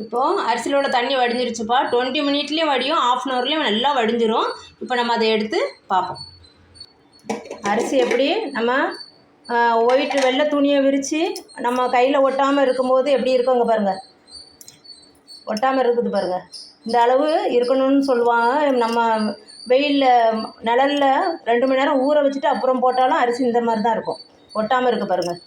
இப்போது அரிசியில் உள்ள தண்ணி வடிஞ்சிருச்சுப்பா. 20 மினிட்லேயும் வடியும், 1/2 ஹவர்லேயும் நல்லா வடிஞ்சிரும். இப்போ நம்ம அதை எடுத்து பார்ப்போம். அரிசி எப்படி நம்ம ஒயிட் வெள்ளை துணியை விரித்து நம்ம கையில் ஒட்டாமல் இருக்கும்போது எப்படி இருக்குங்க பாருங்கள். ஒட்டாமல் இருக்குது பாருங்கள். இந்த அளவு இருக்கணும்னு சொல்லுவாங்க. நம்ம வெயிலில் நிழலில் 2 மணி நேரம் ஊற வச்சுட்டு அப்புறம் போட்டாலும் அரிசி இந்த மாதிரி தான் இருக்கும். ஒட்டாமல் இருக்குது பாருங்கள்.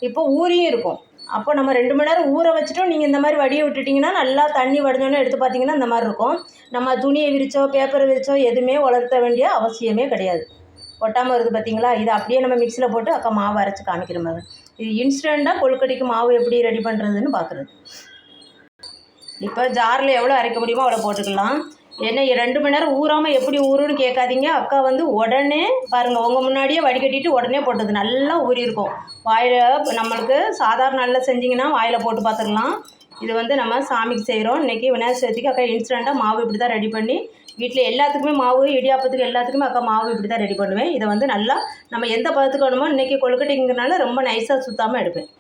இப்போ ஊறியும் இருக்கும். அப்போ நம்ம 2 மணி நேரம் ஊற வச்சுட்டோம். நீங்கள் இந்த மாதிரி வடியை விட்டுட்டிங்கன்னா நல்லா தண்ணி வடிஞ்சோன்னே எடுத்து பார்த்தீங்கன்னா இந்த மாதிரி இருக்கும். நம்ம துணியை விரிச்சோ பேப்பரை விரிச்சோ எதுவுமே உலர்த்த வேண்டிய அவசியமே கிடையாது. ஒட்டாமல் வருது பார்த்தீங்களா? இதை அப்படியே நம்ம மிக்சியில் போட்டு அக்கா மாவு அரைச்சி காமிக்கிற மாதிரி. இது இன்ஸ்டண்ட்டாக கொழுக்கட்டைக்கு மாவு எப்படி ரெடி பண்ணுறதுன்னு பார்க்குறது. இப்போ ஜாரில் எவ்வளோ அரைக்க முடியுமோ அவ்வளோ போட்டுக்கலாம். ஏன்னா 2 மணி நேரம் ஊறாமல் எப்படி ஊறுன்னு கேட்காதீங்க. அக்கா உடனே பாருங்கள், உங்கள் முன்னாடியே வடிகட்டிட்டு உடனே போட்டது நல்லா ஊறி இருக்கும். வாயில் நம்மளுக்கு சாதாரண நாளில் செஞ்சிங்கன்னா வாயில் போட்டு பார்த்துக்கலாம். இது நம்ம சாமிக்கு செய்கிறோம். இன்றைக்கி விநாயகர் சதுர்த்திக்கு அக்கா இன்ஸ்டண்ட்டாக மாவு இப்படி தான் ரெடி பண்ணி வீட்டில் எல்லாத்துக்குமே மாவு இடியாப்பத்துக்கு எல்லாத்துக்குமே அக்கா மாவு இப்படி தான் ரெடி பண்ணுவேன். இதை நல்லா நம்ம எந்த பதத்துக்கு வேணுமோ இன்றைக்கி கொழுக்கட்டைங்கிறனால ரொம்ப நைஸாக சுற்றாமல் எடுப்பேன்.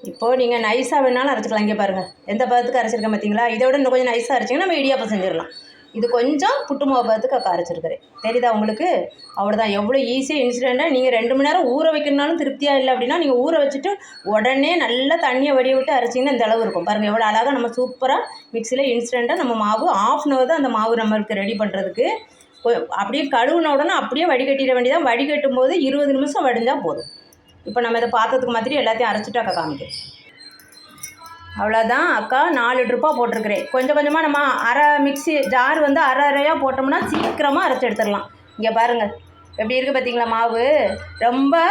இப்போது நீங்கள் நைஸாக வேணாலும் அரைச்சிக்கலாம். இங்கே பாருங்கள் எந்த பதத்துக்கு அரைச்சிருக்கேன் பார்த்தீங்களா? இதை விட இன்னும் கொஞ்சம் நைஸாக அரைச்சிங்கன்னா நம்ம இடியாப்பம் செஞ்சிடலாம். இது கொஞ்சம் புட்டு மாவு பதத்துக்கு அக்கா அரைச்சிருக்கிறேன். தெரியுதா உங்களுக்கு? அவ்வளோதான். எவ்வளோ ஈஸியாக இன்ஸ்டண்ட்டாக நீங்கள் 2 மணி நேரம் ஊற வைக்கணுனாலும் திருப்தியாக இல்லை அப்படின்னா நீங்கள் ஊற வச்சுட்டு உடனே நல்லா தண்ணியை வடிய விட்டு அரைச்சிங்கன்னா இந்த அளவு இருக்கும். பாருங்கள் எவ்வளோ அழகாக நம்ம சூப்பராக மிக்சியில் இன்ஸ்டண்ட்டாக நம்ம மாவு 1/2 ஹவர் தான் அந்த மாவு நம்மளுக்கு ரெடி பண்ணுறதுக்கு. அப்படியே கழுவுன உடனே அப்படியே வடிகட்டிட வேண்டியதான். வடிகட்டும் போது 20 நிமிஷம் வடிஞ்சால் போதும். இப்போ நம்ம இதை பாத்திரத்துக்கு மாதிரி எல்லாத்தையும் அரைச்சிட்டு அக்கா காமிக்கிறேன். அவ்வளோதான். அக்கா 4 ட்ரிப்பாக போட்டிருக்கிறேன். கொஞ்சம் கொஞ்சமாக நம்ம மிக்சி ஜார் அரை அரையாக போட்டோம்னா சீக்கிரமாக அரைச்சி எடுத்துடலாம். இங்கே பாருங்கள் எப்படி இருக்குது பார்த்தீங்களா? மாவு ரொம்ப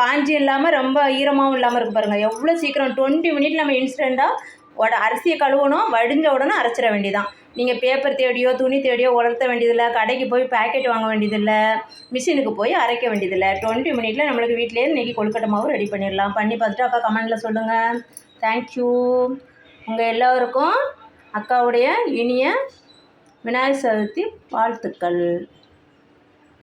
காஞ்சி இல்லாமல் ரொம்ப ஈரமாகவும் இல்லாமல் இருக்குது பாருங்கள். எவ்வளோ சீக்கிரம் 20 மினிட் நம்ம இன்ஸ்டண்ட்டாக அரிசியை கழுவணும், வடிஞ்ச உடனே அரைச்சிட வேண்டியதான். நீங்கள் பேப்பர் தேடியோ துணி தேடியோ உலர்த்த வேண்டியதில்லை, கடைக்கு போய் பேக்கெட் வாங்க வேண்டியதில்லை, மிஷினுக்கு போய் அரைக்க வேண்டியதில்லை. 20 மினிட்டில் நம்மளுக்கு வீட்டிலேயே இன்றைக்கி கொழுக்கட்டை மாவு ரெடி பண்ணிடலாம். பண்ணி பார்த்துட்டு அக்கா கமெண்டில் சொல்லுங்கள். தேங்க்யூ. உங்கள் எல்லோருக்கும் அக்காவுடைய இனிய விநாயகர் சதுர்த்தி வாழ்த்துக்கள்.